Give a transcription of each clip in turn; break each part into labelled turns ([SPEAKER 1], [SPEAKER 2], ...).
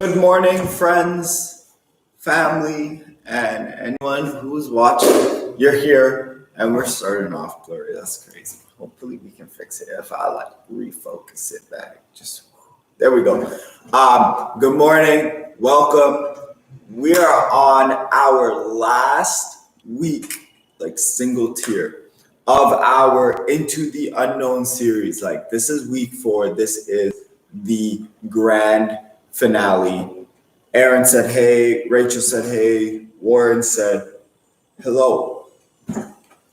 [SPEAKER 1] Good morning, friends, family, and anyone who's watching. You're here, and we're starting off blurry. That's crazy. Hopefully, we can fix it if I refocus it back. Just there we go. Good morning. Welcome. We are on our last week, single tier of our Into the Unknown series. This is week 4. This is the grand finale. Aaron said, hey. Rachel said, hey. Warren said, hello.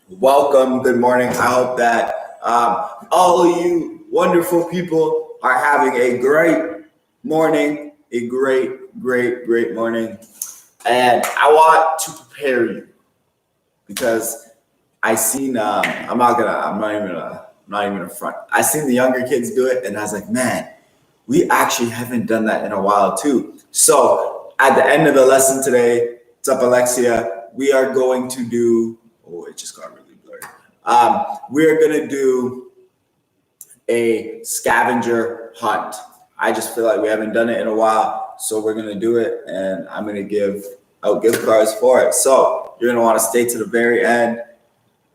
[SPEAKER 1] Welcome. Good morning. I hope that all of you wonderful people are having a great morning, a great morning. And I want to prepare you because I seen, I'm not even a front. I seen the younger kids do it and I was like, man, we actually haven't done that in a while too. So at the end of the lesson today, what's up, Alexia? We are going to do, it just got really blurry. We're going to do a scavenger hunt. I just feel like we haven't done it in a while. So we're going to do it and I'm going to give out gift cards for it. So you're going to want to stay to the very end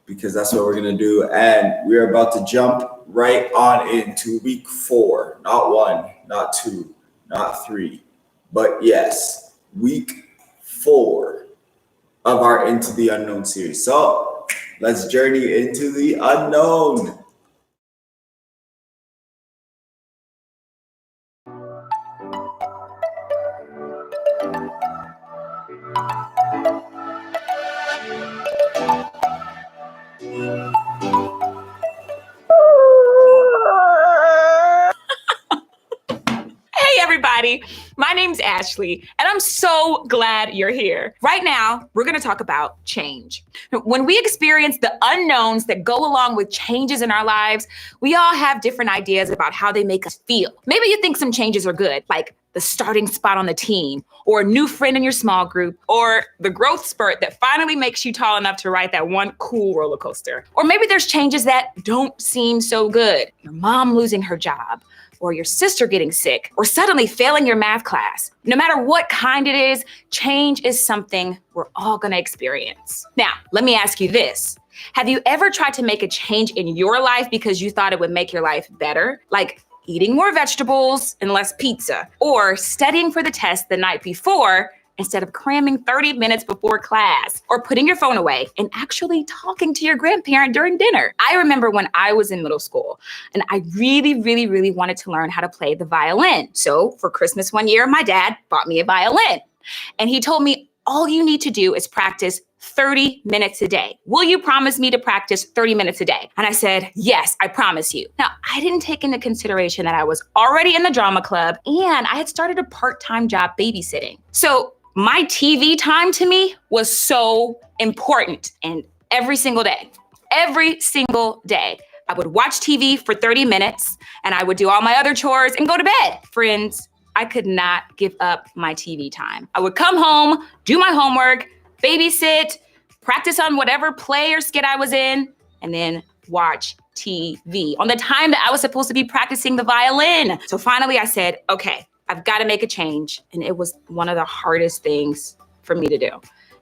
[SPEAKER 1] because that's what we're going to do. And we're about to jump right on into week 4, not 1, not 2, not 3, but yes, week 4 of our Into the Unknown series. So let's journey into the unknown.
[SPEAKER 2] My name's Ashley, and I'm so glad you're here. Right now, we're going to talk about change. When we experience the unknowns that go along with changes in our lives, we all have different ideas about how they make us feel. Maybe you think some changes are good, like the starting spot on the team, or a new friend in your small group, or the growth spurt that finally makes you tall enough to ride that one cool roller coaster. Or maybe there's changes that don't seem so good. Your mom losing her job, or your sister getting sick, or suddenly failing your math class. No matter what kind it is, change is something we're all gonna experience. Now, let me ask you this. Have you ever tried to make a change in your life because you thought it would make your life better? Like eating more vegetables and less pizza, or studying for the test the night before instead of cramming 30 minutes before class, or putting your phone away and actually talking to your grandparent during dinner. I remember when I was in middle school and I really wanted to learn how to play the violin. So for Christmas one year, my dad bought me a violin and he told me, all you need to do is practice 30 minutes a day. Will you promise me to practice 30 minutes a day? And I said, yes, I promise you. Now, I didn't take into consideration that I was already in the drama club and I had started a part-time job babysitting. So my TV time to me was so important. And every single day, I would watch TV for 30 minutes and I would do all my other chores and go to bed. Friends, I could not give up my TV time. I would come home, do my homework, babysit, practice on whatever play or skit I was in, and then watch TV on the time that I was supposed to be practicing the violin. So finally I said, okay, I've got to make a change. And it was one of the hardest things for me to do.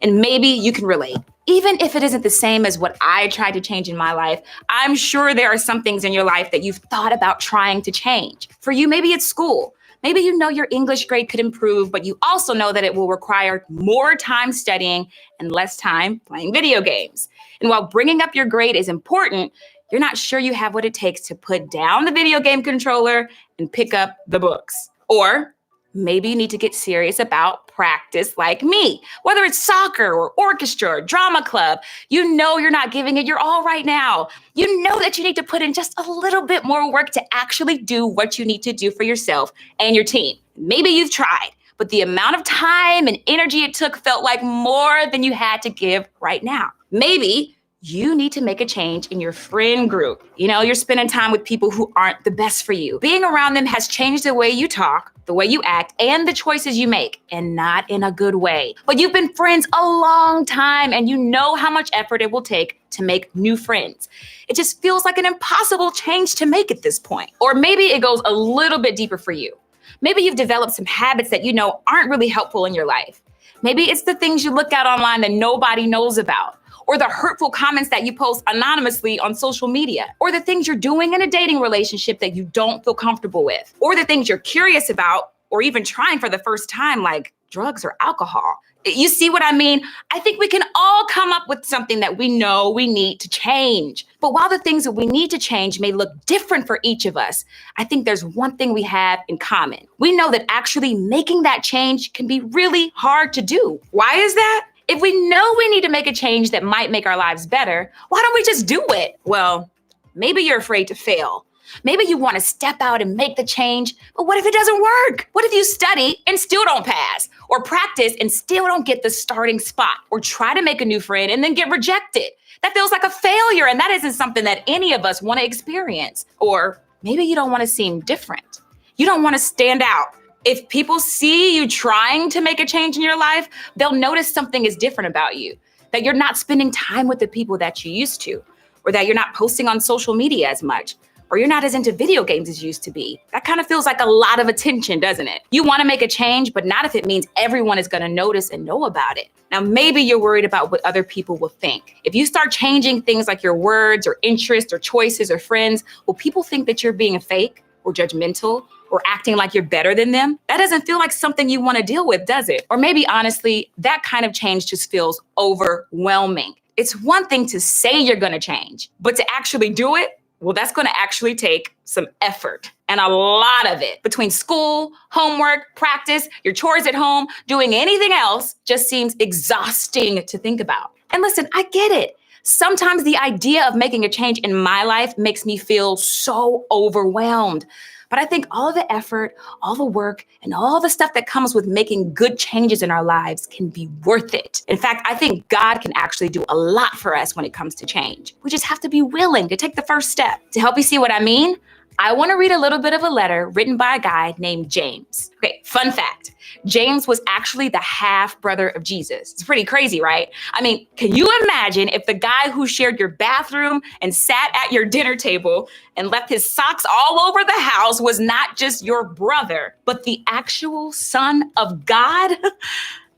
[SPEAKER 2] And maybe you can relate. Even if it isn't the same as what I tried to change in my life, I'm sure there are some things in your life that you've thought about trying to change. For you, maybe it's school. Maybe you know your English grade could improve, but you also know that it will require more time studying and less time playing video games. And while bringing up your grade is important, you're not sure you have what it takes to put down the video game controller and pick up the books. Or maybe you need to get serious about practice like me. Whether it's soccer or orchestra or drama club, you know you're not giving it your all right now. You know that you need to put in just a little bit more work to actually do what you need to do for yourself and your team. Maybe you've tried, but the amount of time and energy it took felt like more than you had to give right now. Maybe you need to make a change in your friend group. You know, you're spending time with people who aren't the best for you. Being around them has changed the way you talk, the way you act, and the choices you make, and not in a good way. But you've been friends a long time, and you know how much effort it will take to make new friends. It just feels like an impossible change to make at this point. Or maybe it goes a little bit deeper for you. Maybe you've developed some habits that you know aren't really helpful in your life. Maybe it's the things you look at online that nobody knows about, or the hurtful comments that you post anonymously on social media, or the things you're doing in a dating relationship that you don't feel comfortable with, or the things you're curious about or even trying for the first time, like drugs or alcohol. You see what I mean? I think we can all come up with something that we know we need to change. But while the things that we need to change may look different for each of us, I think there's one thing we have in common. We know that actually making that change can be really hard to do. Why is that? If we know we need to make a change that might make our lives better, why don't we just do it? Well, maybe you're afraid to fail. Maybe you want to step out and make the change, but what if it doesn't work? What if you study and still don't pass? Or practice and still don't get the starting spot? Or try to make a new friend and then get rejected? That feels like a failure, and that isn't something that any of us want to experience. Or maybe you don't want to seem different. You don't want to stand out. If people see you trying to make a change in your life, they'll notice something is different about you, that you're not spending time with the people that you used to, or that you're not posting on social media as much, or you're not as into video games as you used to be. That kind of feels like a lot of attention, doesn't it? You want to make a change, but not if it means everyone is going to notice and know about it. Now, maybe you're worried about what other people will think. If you start changing things like your words or interests or choices or friends, will people think that you're being fake or judgmental or acting like you're better than them? That doesn't feel like something you want to deal with, does it? Or maybe honestly, that kind of change just feels overwhelming. It's one thing to say you're going to change, but to actually do it, well, that's going to actually take some effort, and a lot of it. Between school, homework, practice, your chores at home, doing anything else just seems exhausting to think about. And listen, I get it. Sometimes the idea of making a change in my life makes me feel so overwhelmed. But I think all of the effort, all the work, and all the stuff that comes with making good changes in our lives can be worth it. In fact, I think God can actually do a lot for us when it comes to change. We just have to be willing to take the first step. To help you see what I mean, I want to read a little bit of a letter written by a guy named James. Okay, fun fact. James was actually the half brother of Jesus. It's pretty crazy, right? I mean, can you imagine if the guy who shared your bathroom and sat at your dinner table and left his socks all over the house was not just your brother, but the actual Son of God?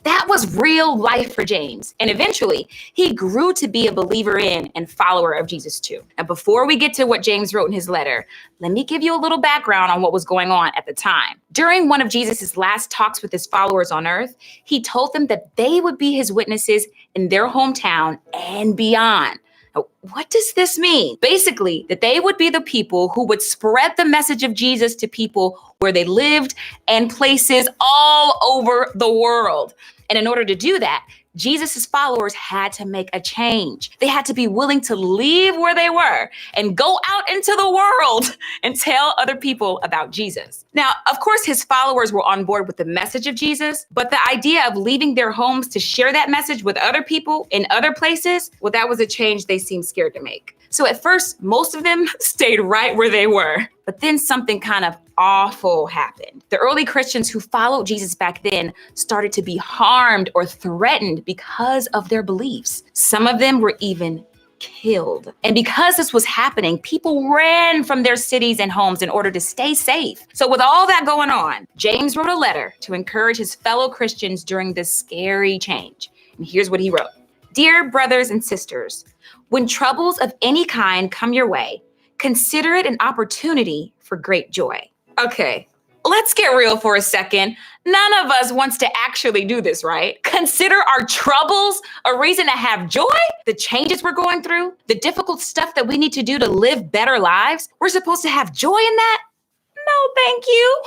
[SPEAKER 2] That was real life for James. And eventually, he grew to be a believer in and follower of Jesus too. Now, before we get to what James wrote in his letter, let me give you a little background on what was going on at the time. During one of Jesus's last talks with his followers on earth, he told them that they would be his witnesses in their hometown and beyond. Now, what does this mean? Basically, that they would be the people who would spread the message of Jesus to people where they lived and places all over the world. And in order to do that, Jesus' followers had to make a change. They had to be willing to leave where they were and go out into the world and tell other people about Jesus. Now, of course, his followers were on board with the message of Jesus, but the idea of leaving their homes to share that message with other people in other places, well, that was a change they seemed scared to make. So at first, most of them stayed right where they were. But then something kind of awful happened. The early Christians who followed Jesus back then started to be harmed or threatened because of their beliefs. Some of them were even killed. And because this was happening, people ran from their cities and homes in order to stay safe. So with all that going on, James wrote a letter to encourage his fellow Christians during this scary change. And here's what he wrote. Dear brothers and sisters, when troubles of any kind come your way, consider it an opportunity for great joy. Okay, let's get real for a second. None of us wants to actually do this, right? Consider our troubles a reason to have joy? The changes we're going through, the difficult stuff that we need to do to live better lives, we're supposed to have joy in that? No, thank you.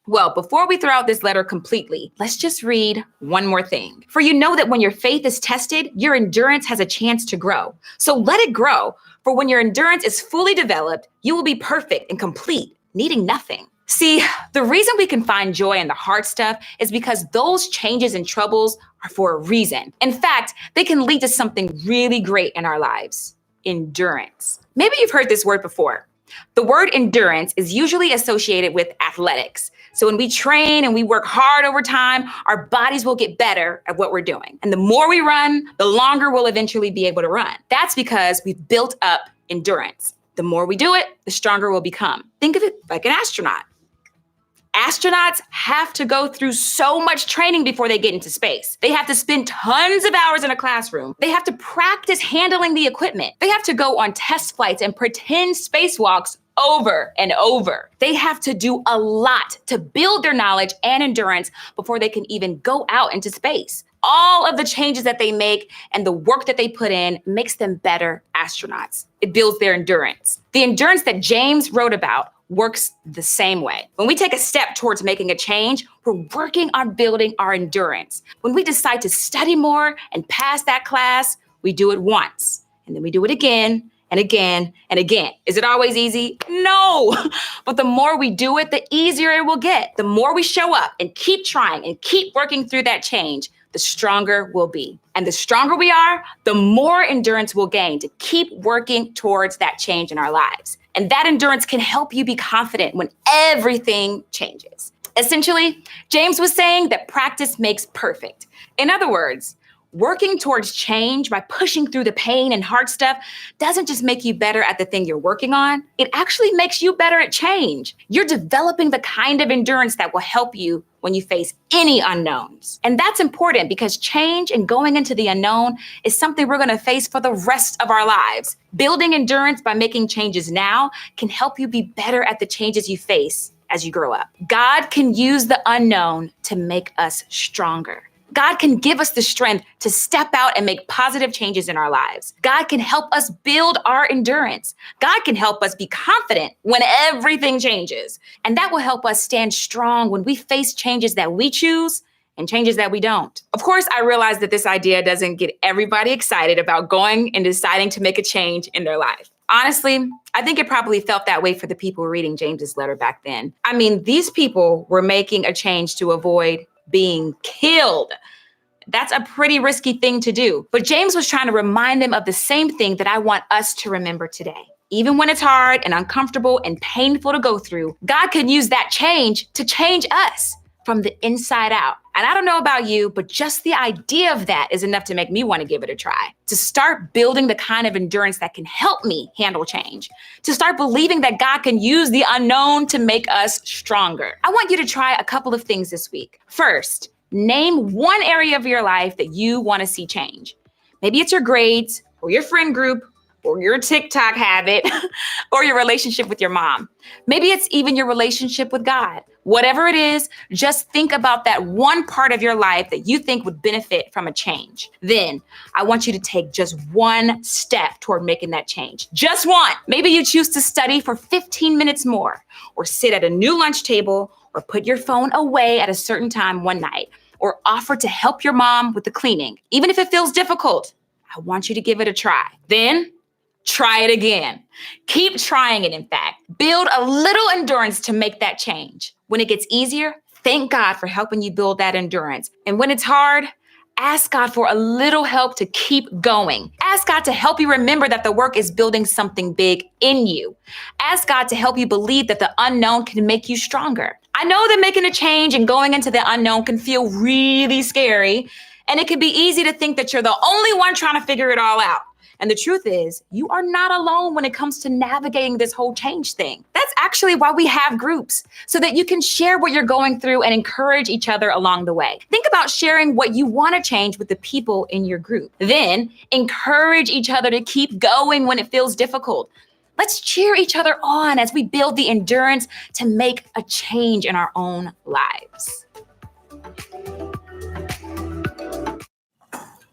[SPEAKER 2] Well, before we throw out this letter completely, let's just read one more thing. For you know that when your faith is tested, your endurance has a chance to grow. So let it grow. For when your endurance is fully developed, you will be perfect and complete, needing nothing. See, the reason we can find joy in the hard stuff is because those changes and troubles are for a reason. In fact, they can lead to something really great in our lives. Endurance. Maybe you've heard this word before. The word endurance is usually associated with athletics. So when we train and we work hard over time, our bodies will get better at what we're doing. And the more we run, the longer we'll eventually be able to run. That's because we've built up endurance. The more we do it, the stronger we'll become. Think of it like an astronaut. Astronauts have to go through so much training before they get into space. They have to spend tons of hours in a classroom. They have to practice handling the equipment. They have to go on test flights and pretend spacewalks over and over. They have to do a lot to build their knowledge and endurance before they can even go out into space. All of the changes that they make and the work that they put in makes them better astronauts. It builds their endurance. The endurance that James wrote about works the same way. When we take a step towards making a change, we're working on building our endurance. When we decide to study more and pass that class, we do it once, and then we do it again and again and again. Is it always easy? No. But the more we do it, the easier it will get. The more we show up and keep trying and keep working through that change, the stronger we'll be. And the stronger we are, the more endurance we'll gain to keep working towards that change in our lives. And that endurance can help you be confident when everything changes. Essentially, James was saying that practice makes perfect. In other words, working towards change by pushing through the pain and hard stuff doesn't just make you better at the thing you're working on. It actually makes you better at change. You're developing the kind of endurance that will help you when you face any unknowns. And that's important because change and going into the unknown is something we're going to face for the rest of our lives. Building endurance by making changes now can help you be better at the changes you face as you grow up. God can use the unknown to make us stronger. God can give us the strength to step out and make positive changes in our lives. God can help us build our endurance. God can help us be confident when everything changes. And that will help us stand strong when we face changes that we choose and changes that we don't. Of course, I realize that this idea doesn't get everybody excited about going and deciding to make a change in their life. Honestly, I think it probably felt that way for the people reading James's letter back then. I mean, these people were making a change to avoid being killed. That's a pretty risky thing to do. But James was trying to remind them of the same thing that I want us to remember today. Even when it's hard and uncomfortable and painful to go through, God can use that change to change us from the inside out. And I don't know about you, but just the idea of that is enough to make me want to give it a try. To start building the kind of endurance that can help me handle change. To start believing that God can use the unknown to make us stronger. I want you to try a couple of things this week. First, name one area of your life that you want to see change. Maybe it's your grades or your friend group or your TikTok habit or your relationship with your mom. Maybe it's even your relationship with God. Whatever it is, just think about that one part of your life that you think would benefit from a change. Then I want you to take just one step toward making that change. Just one. Maybe you choose to study for 15 minutes more, or sit at a new lunch table, or put your phone away at a certain time one night, or offer to help your mom with the cleaning. Even if it feels difficult, I want you to give it a try. Then try it again. Keep trying it, in fact. Build a little endurance to make that change. When it gets easier, thank God for helping you build that endurance. And when it's hard, ask God for a little help to keep going. Ask God to help you remember that the work is building something big in you. Ask God to help you believe that the unknown can make you stronger. I know that making a change and going into the unknown can feel really scary, and it can be easy to think that you're the only one trying to figure it all out. And the truth is, you are not alone when it comes to navigating this whole change thing. That's actually why we have groups, so that you can share what you're going through and encourage each other along the way. Think about sharing what you want to change with the people in your group. Then encourage each other to keep going when it feels difficult. Let's cheer each other on as we build the endurance to make a change in our own lives.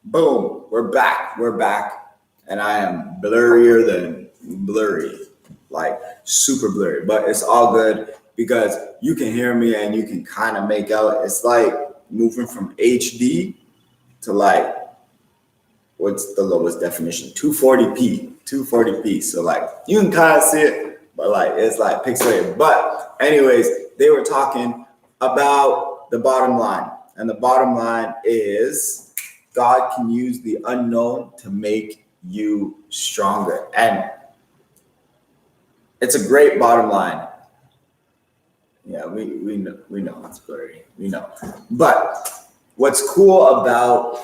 [SPEAKER 1] Boom, we're back. And I am blurrier than blurry, like super blurry, but it's all good because you can hear me and you can kind of make out. It's like moving from HD to like, what's the lowest definition? 240p. So like you can kind of see it, but like it's like pixelated. But anyways, they were talking about the bottom line, and the bottom line is God can use the unknown to make you stronger. And it's a great bottom line. Yeah, we know it's blurry. We know. But what's cool about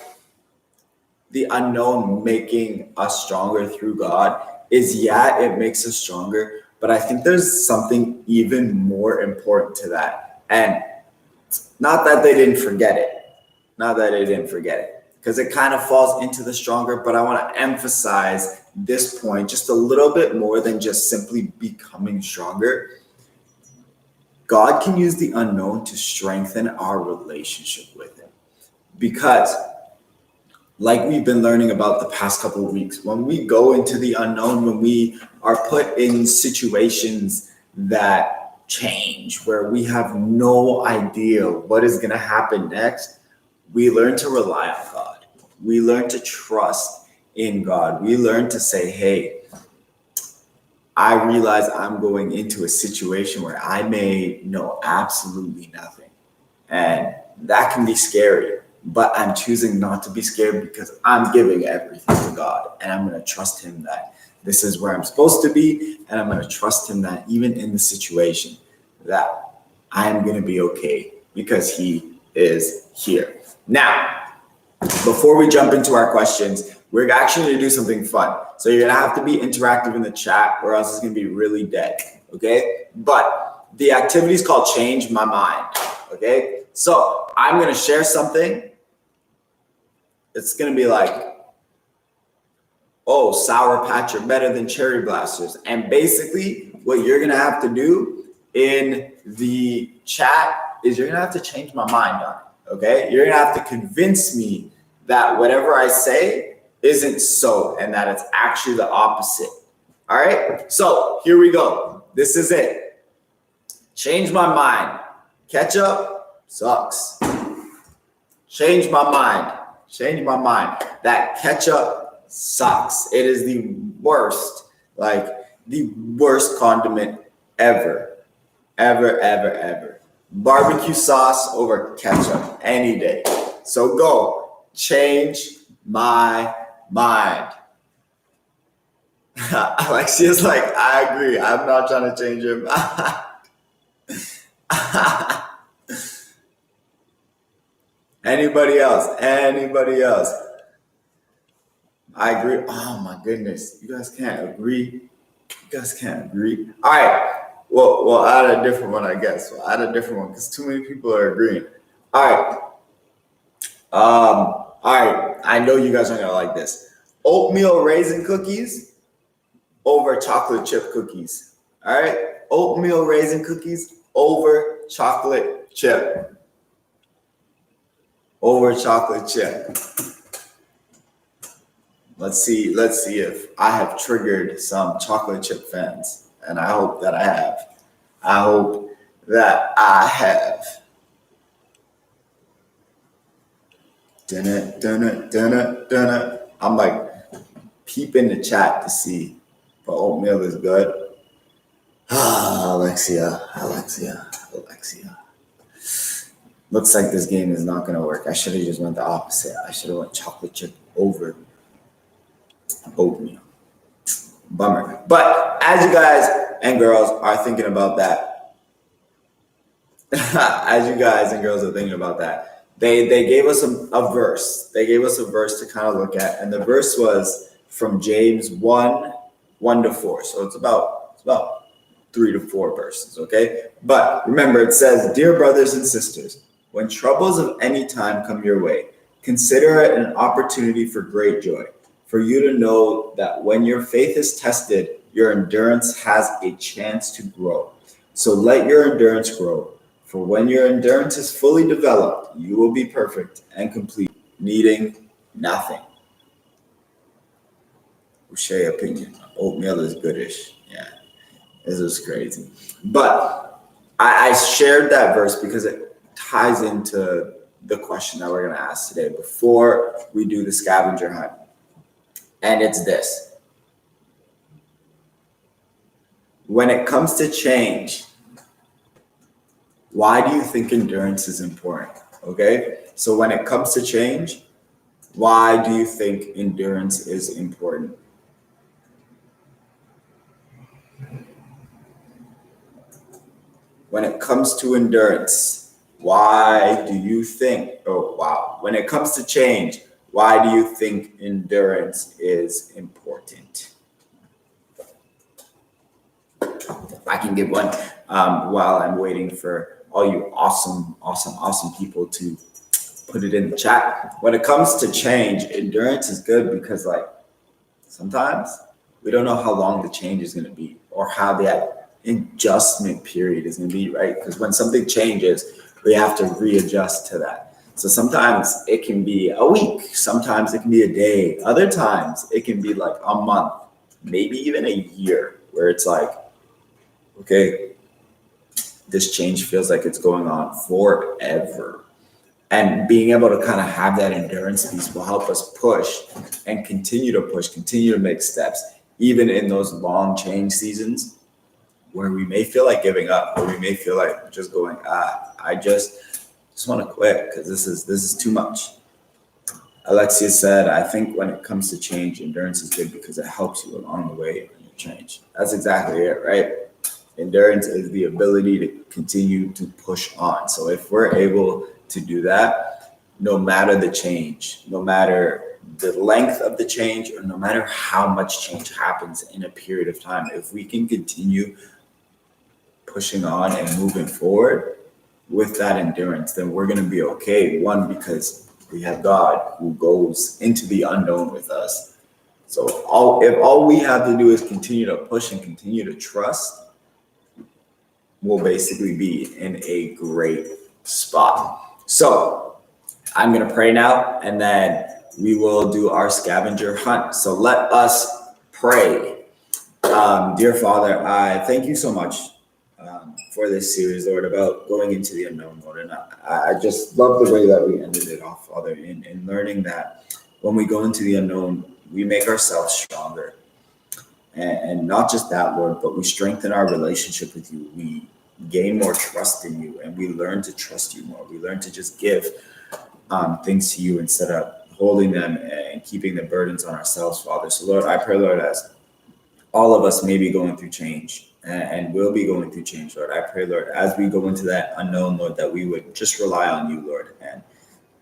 [SPEAKER 1] the unknown making us stronger through God is, yeah, it makes us stronger, but I think there's something even more important to that. And not that they didn't forget it, because it kind of falls into the stronger, but I want to emphasize this point just a little bit more than just simply becoming stronger. God can use the unknown to strengthen our relationship with him. Because, like we've been learning about the past couple of weeks, when we go into the unknown, when we are put in situations that change, where we have no idea what is going to happen next, we learn to rely on God. We learn to trust in God. We learn to say, hey, I realize I'm going into a situation where I may know absolutely nothing. And that can be scary, but I'm choosing not to be scared because I'm giving everything to God. And I'm going to trust him that this is where I'm supposed to be. And I'm going to trust him that even in the situation that I'm going to be okay because he is here. Now, before we jump into our questions, we're actually going to do something fun. So you're going to have to be interactive in the chat or else it's going to be really dead. Okay. But the activity is called Change My Mind. Okay. So I'm going to share something. It's going to be like, oh, Sour Patch are better than Cherry Blasters. And basically what you're going to have to do in the chat is you're going to have to change my mind on it. Okay. You're going to have to convince me that whatever I say isn't so and that it's actually the opposite. All right. So here we go. This is it. Change my mind. Ketchup sucks. Change my mind. Change my mind. That ketchup sucks. It is the worst, like the worst condiment ever. Ever. Barbecue sauce over ketchup any day. So go. Change my mind. Alexia's like, I agree. I'm not trying to change him. Anybody else? I agree. Oh my goodness. You guys can't agree. All right. Well, we'll add a different one, I guess. We'll add a different one because too many people are agreeing. All right. All right. I know you guys aren't gonna like this. Oatmeal raisin cookies over chocolate chip cookies. All right. Oatmeal raisin cookies over chocolate chip. Over chocolate chip. Let's see if I have triggered some chocolate chip fans. And I hope that I have. Dun-it. I'm like peeping the chat to see if oatmeal is good. Alexia. Looks like this game is not gonna work. I should have just went the opposite. I should have went chocolate chip over oatmeal. Bummer. But as you guys and girls are thinking about that, they gave us a verse. They gave us a verse to kind of look at, and the verse was from James 1:1-4. So it's about 3 to 4 verses, okay? But remember, it says, "Dear brothers and sisters, when troubles of any time come your way, consider it an opportunity for great joy. For you to know that when your faith is tested, your endurance has a chance to grow. So let your endurance grow. For when your endurance is fully developed, you will be perfect and complete, needing nothing." O'Shea opinion. Oatmeal is goodish. Yeah, this is crazy. But I shared that verse because it ties into the question that we're going to ask today before we do the scavenger hunt. And it's this. When it comes to change, why do you think endurance is important? Okay? So when it comes to change, why do you think endurance is important? When it comes to endurance, why do you think, when it comes to change, why do you think endurance is important? If I can give one. while I'm waiting for all you awesome people to put it in the chat. When it comes to change, endurance is good because like sometimes we don't know how long the change is going to be or how that adjustment period is going to be, right? Because when something changes, we have to readjust to that. So sometimes it can be a week, sometimes it can be a day, other times it can be like a month, maybe even a year, where it's like, okay, this change feels like it's going on forever. And being able to kind of have that endurance piece will help us push and continue to make steps, even in those long change seasons where we may feel like giving up, or we may feel like just going, I just want to quit because this is too much. Alexia said, I think when it comes to change, endurance is good because it helps you along the way in your change. That's exactly it, right? Endurance is the ability to continue to push on. So if we're able to do that, no matter the change, no matter the length of the change, or no matter how much change happens in a period of time, if we can continue pushing on and moving forward with that endurance, then we're going to be okay. One, because we have God who goes into the unknown with us. So if all we have to do is continue to push and continue to trust, we'll basically be in a great spot. So I'm going to pray now, and then we will do our scavenger hunt. So let us pray. Dear Father, I thank you so much for this series, Lord, about going into the unknown, Lord. And I just love the way that we ended it off, Father, in learning that when we go into the unknown, we make ourselves stronger. And not just that, Lord, but we strengthen our relationship with you. We gain more trust in you, and we learn to trust you more. We learn to just give things to you instead of holding them and keeping the burdens on ourselves, Father. So, Lord, I pray, Lord, as all of us may be going through change and will be going through change, Lord, I pray, Lord, as we go into that unknown, Lord, that we would just rely on you, Lord. And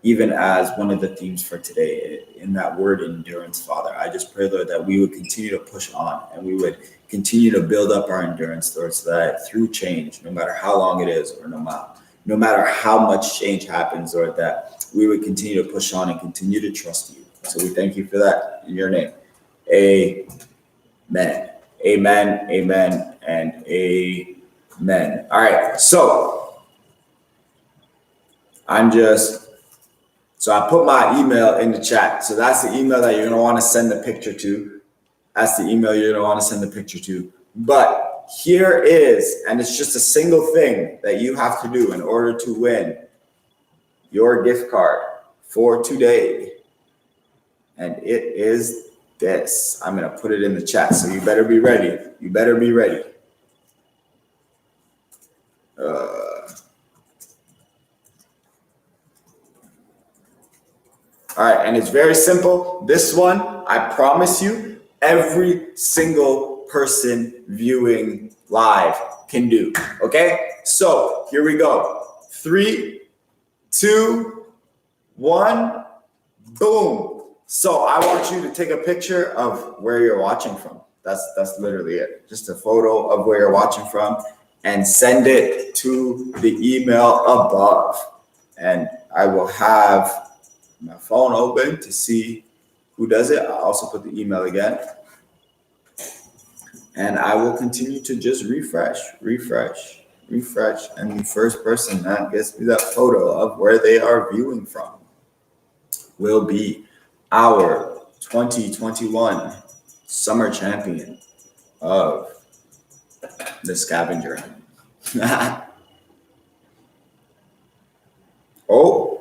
[SPEAKER 1] even as one of the themes for today, in that word endurance, Father, I just pray, Lord, that we would continue to push on and we would continue to build up our endurance, Lord, so that through change, no matter how long it is, or no matter how much change happens, Lord, that we would continue to push on and continue to trust you. So we thank you for that in your name. Amen. Amen. Amen. And amen. All right. So I put my email in the chat. So that's the email that you're going to want to send the picture to. That's the email you're going to want to send the picture to. But here is, and it's just a single thing that you have to do in order to win your gift card for today. And it is this. I'm going to put it in the chat. So you better be ready. You better be ready. All right, and it's very simple. This one, I promise you, every single person viewing live can do. Okay, so here we go. 3, 2, 1, boom. So I want you to take a picture of where you're watching from. That's literally it. Just a photo of where you're watching from, and send it to the email above. And I will have my phone open to see who does it. I'll also put the email again. And I will continue to just refresh. And the first person that gets me that photo of where they are viewing from will be our 2021 summer champion of the scavenger hunt. Oh,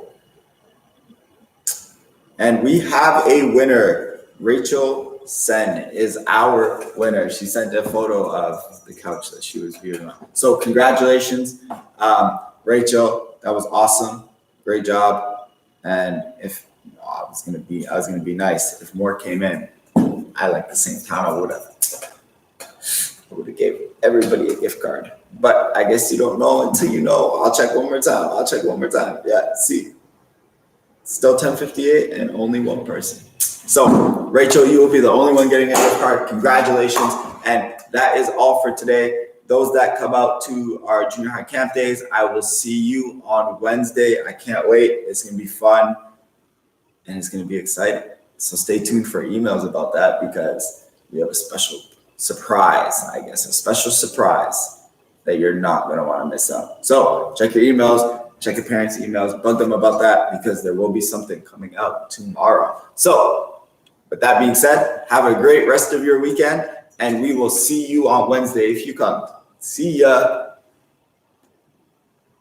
[SPEAKER 1] and we have a winner. Rachel Sen is our winner. She sent a photo of the couch that she was viewing on. So congratulations, Rachel. That was awesome. Great job. And if I was gonna be nice if more came in at like the same time, I would have gave everybody a gift card. But I guess you don't know until you know. I'll check one more time. Yeah, see. Still 10:58 and only one person. So, Rachel, you will be the only one getting a gift card. Congratulations. And that is all for today. those that come out to our junior high camp days, I will see you on Wednesday. I can't wait. It's going to be fun and it's going to be exciting. So stay tuned for emails about that because we have a special surprise, a special surprise that you're not going to want to miss out. So check your emails, check your parents' emails, bug them about that because there will be something coming out tomorrow. So with that being said, have a great rest of your weekend and we will see you on Wednesday if you come. See ya.